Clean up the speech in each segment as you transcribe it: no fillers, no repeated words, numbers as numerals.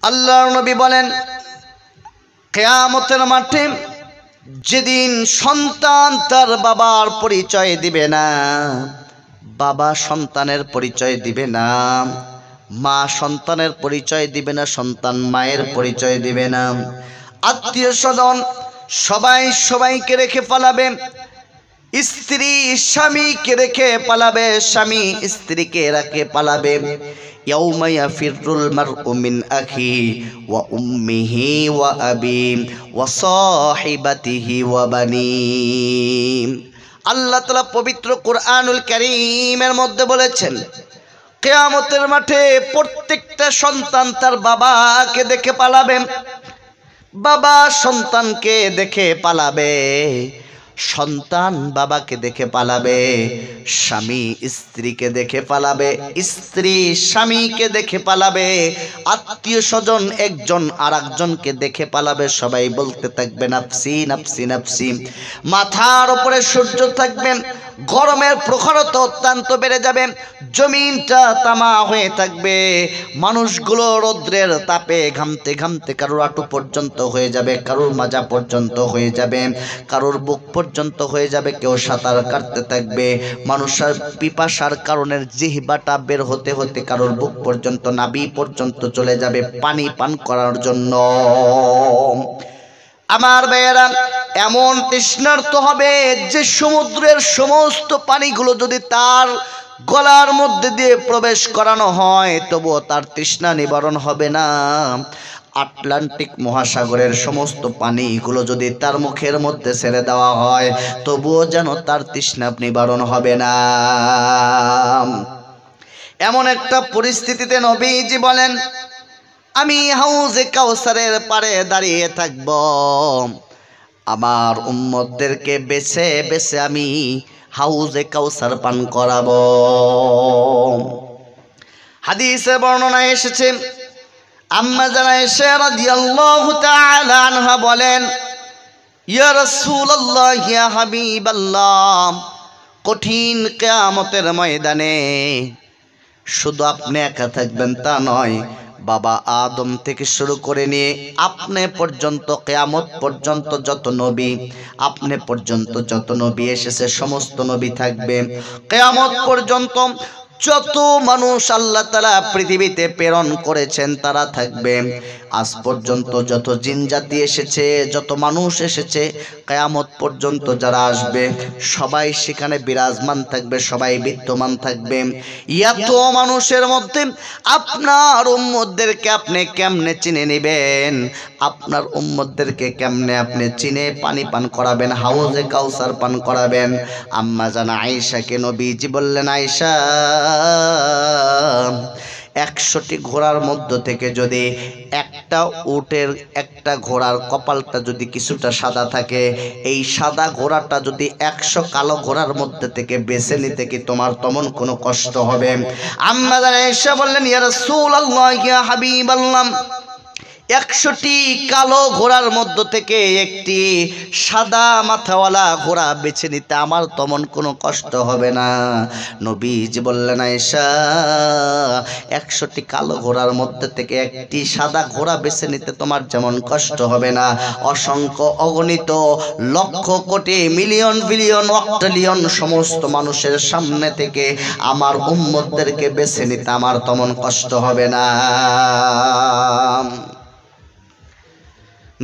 আল্লাহর নবী বলেন, কিয়ামতের মাঠে যেদিন সন্তান তার বাবার পরিচয় দিবে না, বাবা সন্তানের পরিচয় দিবে না, মা সন্তানের পরিচয় দিবে না, সন্তান মায়ের পরিচয় দিবে না, আত্মীয় স্বজন সবাই সবাইকে রেখে পালাবে, স্ত্রী স্বামীকে রেখে পালাবে, স্বামী স্ত্রীকে রেখে পালাবে। ইয়াউমা ইয়াফিরুল মারউ মিন আখি ওয়া উম্মিহি ওয়া আবি ওয়া সাহিবাতিহি ওয়া বানি। আল্লাহ তাআলা পবিত্র কুরআনুল কারীমের মধ্যে বলেছেন, কিয়ামতের মাঠে প্রত্যেকটা সন্তান তার বাবাকে দেখে পালাবে, বাবা সন্তানকে দেখে পালাবে, সন্তান বাবাকে দেখে পালাবে, স্বামী স্ত্রীকে দেখে পালাবে, স্ত্রী স্বামীকে দেখে পালাবে, আত্মীয় স্বজন একজন আরেকজনকে দেখে পালাবে। সবাই বলতে থাকবে নাফসি নাফসি নাফসি। মাথার উপরে সূর্য থাকবে, গরমের প্রখরতা অত্যন্ত বেড়ে যাবে, জমিনটা তামা হয়ে থাকবে, মানুষগুলো রৌদ্রের তাপে ঘামতে ঘামতে কারোর হাঁটু পর্যন্ত হয়ে যাবে, কারোর মাজা পর্যন্ত হয়ে যাবে, কারোর বুক পর্যন্ত হয়ে যাবে, কেউ সাঁতার কাটতে থাকবে, মানুষের পিপাসার কারণে জিহ্বাটা বের হতে হতে কারোর বুক পর্যন্ত নাভি পর্যন্ত চলে যাবে পানি পান করার জন্য। আমার ভাইয়েরা, এমন তৃষ্ণার্ত হবে যে সমুদ্রের সমস্ত পানিগুলো যদি তার গলার মধ্যে দিয়ে প্রবেশ করানো হয় তবুও তার তৃষ্ণা নিবারণ হবে না। আটলান্টিক মহাসাগরের সমস্ত পানিগুলো যদি তার মুখের মধ্যে ছেড়ে দেওয়া হয় তবুও যেন তার তৃষ্ণা নিবারণ হবে না। এমন একটা পরিস্থিতিতে নবীজি বলেন, আমি হাউজে কাউসারের পাড়ে দাঁড়িয়ে থাকব, আমার উম্মতদেরকে বেছে বেছে আমি হাউজে কাউসার পান করাবো। হাদিসে বর্ণনা এসেছে, আম্মা জানা আয়েশা রাদিয়াল্লাহু তাআলা আনহা বলেন, ইয়া রাসূলুল্লাহ ইয়া হাবিবাল্লাহ, কঠিন কিয়ামতের ময়দানে শুধু আপনি একা থাকবেন তা নয়, বাবা আদম থেকে শুরু করে নিয়ে আপনি পর্যন্ত কিয়ামত পর্যন্ত যত নবী, আপনি পর্যন্ত যত নবী এসেছে সমস্ত নবী থাকবে। কিয়ামত পর্যন্ত যত মানুষ আল্লাহ তাআলা পৃথিবীতে প্রেরণ করেছেন তারা থাকবে। আজ পর্যন্ত যত জিন জাতি এসেছে, যত মানুষ এসেছে, কিয়ামত পর্যন্ত যারা আসবে সবাই সেখানে বিরাজমান থাকবে, সবাই বিদ্যমান থাকবে। এত মানুষের মধ্যে আপনার উম্মতদেরকে আপনি কেমনে চিনে নেবেন? আপনার উম্মতদেরকে কেমনে আপনি চিনে পানি পান করাবেন, হাউজে কাউসার পান করাবেন? আম্মা জানা আয়েশাকে নবীজি বললেন, আয়েশা, 100টি ঘোড়ার মধ্য থেকে যদি একটা উটের একটা ঘোড়ার কপালটা যদি কিছুটা সাদা থাকে, এই সাদা ঘোড়াটা যদি 100 কালো ঘোড়ার মধ্যে থেকে বেছে নিতে কি তোমার তেমন কোনো কষ্ট হবে? আম্মা জানা আয়েশা বললেন, ইয়া রাসূলুল্লাহ ইয়া হাবিবাল্লাহ, 100টি কালো ঘোড়ার মধ্য থেকে একটি সাদা মাথাওয়ালা ঘোড়া বেছে নিতে আমার তেমন কোনো কষ্ট হবে না। নবীজি বললেন, আয়েশা, 100টি কালো ঘোড়ার মধ্যে থেকে একটি সাদা ঘোড়া বেছে নিতে তোমার যেমন কষ্ট হবে না, অসংখ্য অগণিত lakh crore million billion octillion সমস্ত মানুষের সামনে থেকে আমার উম্মতদেরকে বেছে নিতে আমার তেমন কষ্ট হবে না।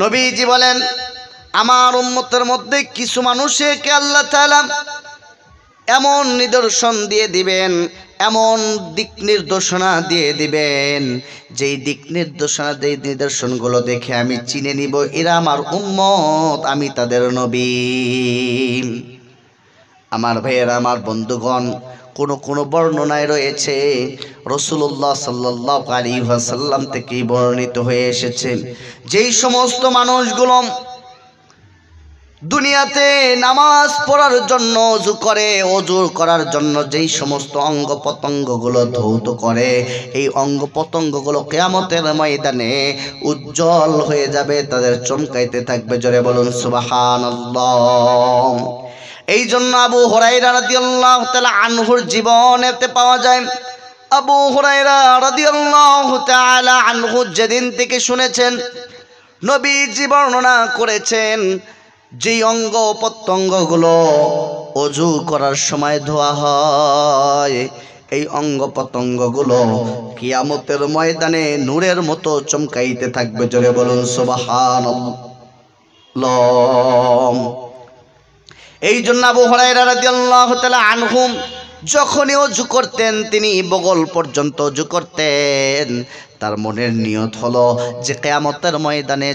নবীজি বলেন, আমার উম্মতের মধ্যে কিছু মানুষকে আল্লাহ তাআলা এমন নিদর্শন দিয়ে দিবেন, এমন দিক নির্দেশনা দিয়ে দিবেন, যেই দিক নির্দেশনা, যেই নিদর্শনগুলো দেখে আমি চিনে নিব এরা আমার উম্মত, আমি তাদের নবী। আমার ভাইয়েরা, আমার বন্ধুগণ, কোন বর্ণনায় রয়েছে রাসূলুল্লাহ সাল্লাল্লাহু আলাইহি ওয়াসাল্লাম থেকে বর্ণিত হয়ে এসেছে, যেই সমস্ত মানুষগুলো দুনিয়াতে নামাজ পড়ার জন্য ওযু করে, ওযু করার জন্য যেই সমস্ত অঙ্গ প্রত্যঙ্গগুলো ধৌত করে, এই অঙ্গ প্রত্যঙ্গগুলো কিয়ামতের ময়দানে উজ্জ্বল হয়ে যাবে, তাদের চমকাইতে থাকবে। জোরে বলুন সুবহানাল্লাহ। এই জন্য আবু হুরায়রা রাদিয়াল্লাহু তাআলা আনহুর জীবনেতে পাওয়া যায়, আবু হুরায়রা রাদিয়াল্লাহু তাআলা আনহু যেদিন থেকে শুনেছেন নবীজি বর্ণনা করেছেন যে অঙ্গ প্রত্যঙ্গগুলো ওযু করার সময় ধোয়া হয়, এই অঙ্গ প্রত্যঙ্গগুলো কিয়ামতের ময়দানে নূরের মতো চমকাইতে থাকবে। জোরে বলুন সুবহানাল্লাহ। এই জন্য আবু হুরায়রা রাদিয়াল্লাহু তাআলা আনহু যখনই ওযু করতেন তিনি বগল পর্যন্ত ওযু করতেন। তার মনের নিয়ত হলো যে কিয়ামতের ময়দানে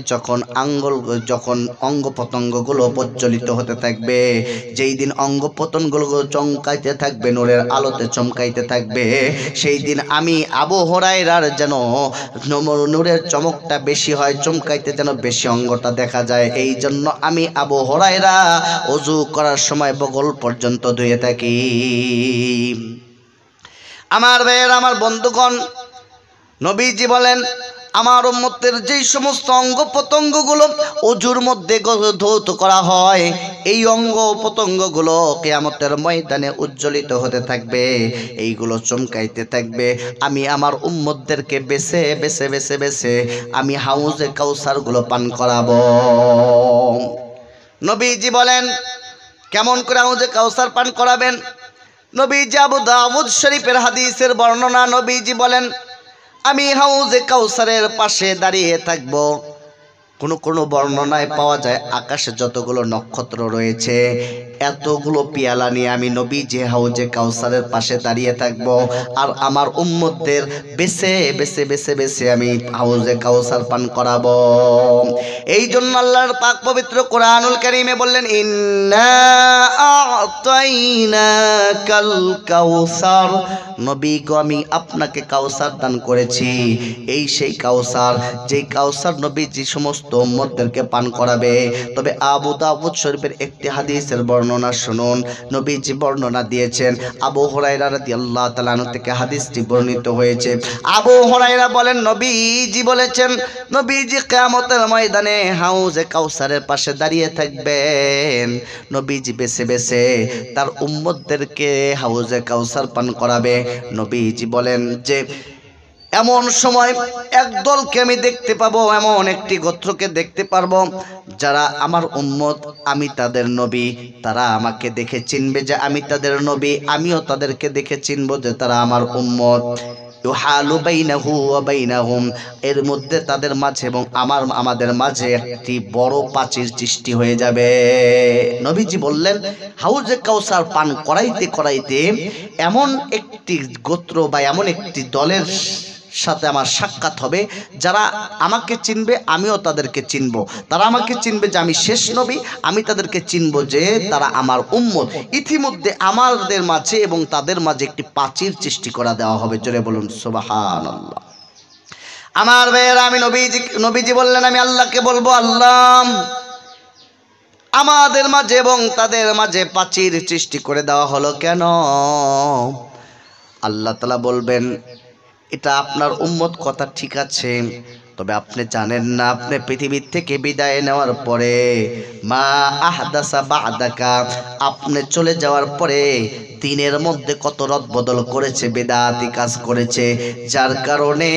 যখন অঙ্গ প্রত্যঙ্গগুলো প্রজ্বলিত হতে থাকবে, যেই দিন অঙ্গ প্রত্যঙ্গগুলো চমকাইতে থাকবে, নূরের আলোতে চমকাইতে থাকবে, সেই দিন আমি আবু হুরায়রার যেন নূরের চমকটা বেশি হয়, চমকাইতে যেন বেশি অঙ্গটা দেখা যায়। এই জন্য আমি আবু হুরায়রা ওযু করার সময় বগল পর্যন্ত ধুয়ে থাকি। আমার ভাইয়েরা, আমার বন্ধুগণ, নবীজি বলেন আমার উম্মতের যেই সমস্ত অঙ্গ প্রত্যঙ্গগুলো ওযুর মধ্যে ধৌত করা হয়, এই অঙ্গ প্রত্যঙ্গগুলো কিয়ামতের ময়দানে উজ্জ্বলিত হতে থাকবে, এইগুলো চমকাইতে থাকবে। আমি আমার উম্মতদেরকে বেছে বেছে বেছে বেছে আমি হাউজে কাউসারগুলো পান করাবো। নবীজি বলেন কেমন করে হাউজে কাউসার পান করাবেন? নবীজি আবু দাউদ শরীফের হাদিসের বর্ণনা, নবীজি বলেন আমি হাউজে কাউসারের পাশে দাঁড়িয়ে থাকব। কোনো বর্ণনায় পাওয়া যায় আকাশে যতগুলো নক্ষত্র রয়েছে এতগুলো পেয়ালা নিয়ে আমি নবীজি হাউজে কাউসারের পাশে দাঁড়িয়ে থাকব, আর আমার উম্মতদের বেছে বেছে বেছে বেছে আমি হাউজে কাউসার পান করাবো। এই জন্য আল্লাহর পাক পবিত্র কোরআনুল কারীমে বললেন ইন্না আ'তাইনাকাল কাউসার, নবী গো আমি আপনাকে কাউসার দান করেছি। এই সেই কাউসার, যেই কাউসার নবীজি সমস্ত উম্মতদেরকে পান করাবে। তবে আবু দাউদ শরীফের একটি হাদিসের বর্ণনা শুনুন। নবীজি বর্ণনা দিয়েছেন, আবু হুরায়রা রাদিয়াল্লাহু তাআলা আনহু থেকে হাদিসটি বর্ণিত হয়েছে। আবু হুরায়রা বলেন নবীজি বলেছেন, নবীজি কিয়ামতের ময়দানে হাউজে কাউসারের পাশে দাঁড়িয়ে থাকবেন, নবীজি বেছে বেছে তার উম্মতদেরকে হাউজে কাউসার পান করাবে। নবীজি বলেন যে এমন সময় এক দলকে আমি দেখতে পাবো, এমন একটি গোত্রকে দেখতে পারবো যারা আমার উম্মত, আমি তাদের নবী, তারা আমাকে দেখে চিনবে যে আমি তাদের নবী, আমিও তাদেরকে দেখে চিনবো যে তারা আমার উম্মত। ইউহালু বাইনাহু ওয়া বাইনাহুম, এর মধ্যে তাদের মাঝে এবং আমাদের মাঝে একটি বড় প্রাচীর সৃষ্টি হয়ে যাবে। নবীজি বললেন হাউজে কাউসার পান করাইতে করাইতে এমন একটি গোত্র বা এমন একটি দলের সাথে আমার সাক্ষাৎ হবে যারা আমাকে চিনবে, আমিও তাদেরকে চিনব। তারা আমাকে চিনবে যে আমি শেষ নবী, আমি তাদেরকে চিনব যে তারা আমার উম্মত। ইতিমধ্যে আমাদের মাঝে এবং তাদের মাঝে একটি প্রাচীর সৃষ্টি করা দেওয়া হবে। জোরে বলুন সুবহানাল্লাহ। আমার ভাইয়েরা, আমি নবীজি বললেন আমি আল্লাহকে বলবো, আল্লাহ আমাদের মাঝে এবং তাদের মাঝে প্রাচীর সৃষ্টি করে দেওয়া হলো কেন? আল্লাহ তাআলা বলবেন এটা আপনার উম্মত, কথা ঠিক আছে, তবে আপনি জানেন না আপনি পৃথিবীর থেকে বিদায় নেওয়ার পরে মা আহদাসা বাদাকা, আপনি চলে যাওয়ার পরে দিনের মধ্যে কত রদবদল করেছে, বিদআতি কাজ করেছে, যার কারণে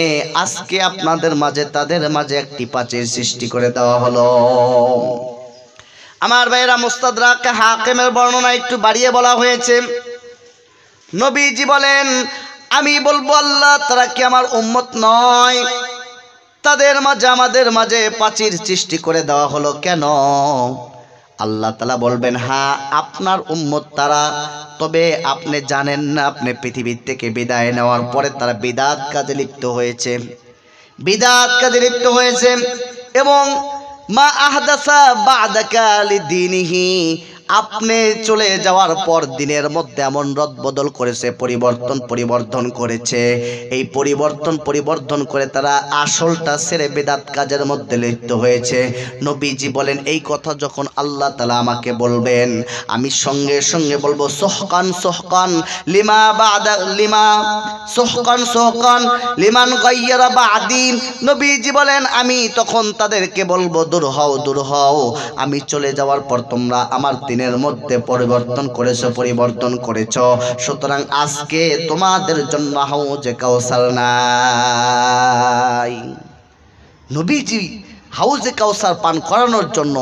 আজকে আপনাদের মাঝে তাদের মাঝে একটি প্রাচীর সৃষ্টি করে দেওয়া হলো। আমার ভাইরা, মুস্তাদরাক হাকিমের বর্ণনা একটু বাড়িয়ে বলা হয়েছে। নবীজি বলেন আমি বলবো আল্লাহ তারা কি আমার উম্মত নয়? তাদের মাঝে আমাদের মাঝে প্রাচীর সৃষ্টি করে দেওয়া হলো কেন? আল্লাহ তাআলা বলবেন হ্যাঁ আপনার উম্মত তারা, তবে আপনি জানেন না আপনি পৃথিবী থেকে বিদায় নেওয়ার পরে তারা বিদআত কাজে লিপ্ত হয়েছে, বিদআত কাজে লিপ্ত হয়েছে। এবং মা আহদাসা বাদাকা লিদ্দীনিহি, আপনি চলে যাওয়ার পর দিনের মধ্যে এমন রদবদল করেছে, পরিবর্তন করেছে, এই পরিবর্তন করে তারা আসলটা ছেড়ে বিদআত কাজের মধ্যে লিপ্ত হয়েছে। নবীজি বলেন এই কথা যখন আল্লাহ তাআলা আমাকে বলবেন, আমি সঙ্গে সঙ্গে বলবো সুহকান সুহকান লিমা বাদা লিমা সুহকান সুহকান লিমান গায়্যারা বাদি। নবীজি বলেন আমি তখন তাদেরকে বলবো দূর হও দূর হও, আমি চলে যাওয়ার পর তোমরা আমার দিনের দিনের মধ্যে পরিবর্তন করেছো, সুতরাং আজকে তোমাদের জন্য হাউজে কাউসার নাই। নবীজি হাউজে কাউসার পান করানোর জন্য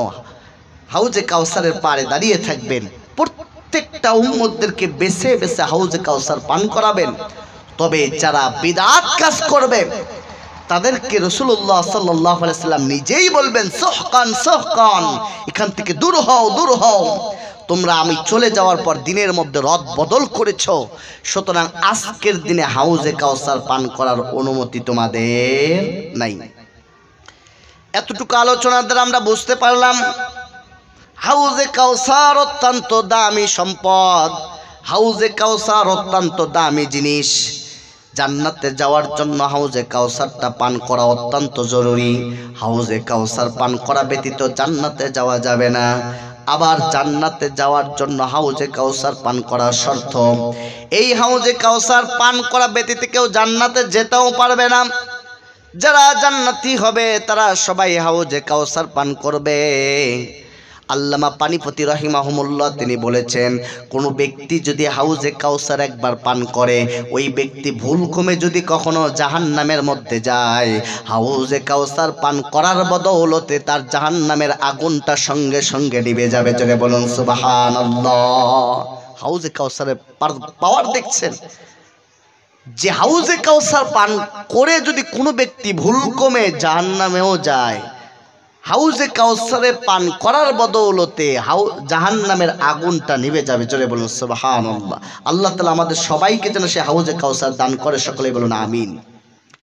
হাউজে কাউসারের পাড়ে দাঁড়িয়ে থাকবেন, প্রত্যেকটা উম্মতদেরকে বেছে বেছে হাউজে কাউসার পান করাবেন। তবে যারা বিদআত কাজ করবে তাদেরকে রাসূলুল্লাহ সাল্লাল্লাহু আলাইহি সাল্লাম নিজেই বলবেন, সুহকান সুহকান, এখান থেকে দূর হও, দূর হও, তোমরা আমি চলে যাওয়ার পর দিনের মধ্যে রদ বদল করেছো, সুতরাং আজকের দিনে হাউজে কাউসার পান করার অনুমতি তোমাদের নাই। এতটুকু আলোচনার দ্বারা আমরা বুঝতে পারলাম হাউজে কাউসার অত্যন্ত দামি সম্পদ, হাউজে কাউসার অত্যন্ত দামি জিনিস। জান্নাতে যাওয়ার জন্য হাউজে কাউসারটা পান করা অত্যন্ত জরুরি। হাউজে কাউসার পান করা ব্যতীত জান্নাতে যাওয়া যাবে না। আবার জান্নাতে যাওয়ার জন্য হাউজে কাউসার পান করা শর্ত। এই হাউজে কাউসার পান করা ব্যতীত কেউ জান্নাতে যেতেও পারবে না। যারা জান্নাতি হবে তারা সবাই হাউজে কাউসার পান করবে। আল্লামা পানিপতি রাহিমাহুমুল্লাহ তিনি বলেছেন, কোন ব্যক্তি যদি হাউজে কাউসার একবার পান করে, ওই ব্যক্তি ভুলক্রমে যদি কখনো জাহান্নামের মধ্যে যায়, হাউজে কাউসার পান করার বদৌলতে তার জাহান্নামের আগুনটা সঙ্গে সঙ্গে নিভে যাবে। চলে বলুন সুবহানাল্লাহ। হাউজে কাউসারের পাওয়ার দেখছেন, যে হাউজে কাউসার পান করে যদি কোনো ব্যক্তি ভুলক্রমে জাহান্নামেও যায়, হাউজে কাউসারে পান করার বদৌলতে জাহান্নামের আগুনটা নিভে যাবে। চলে বলুন সুবহানাল্লাহ। আল্লাহ তাআলা আমাদের সবাইকে যেন সে হাউজে কাউসার দান করে, সকলেই বলুন আমিন।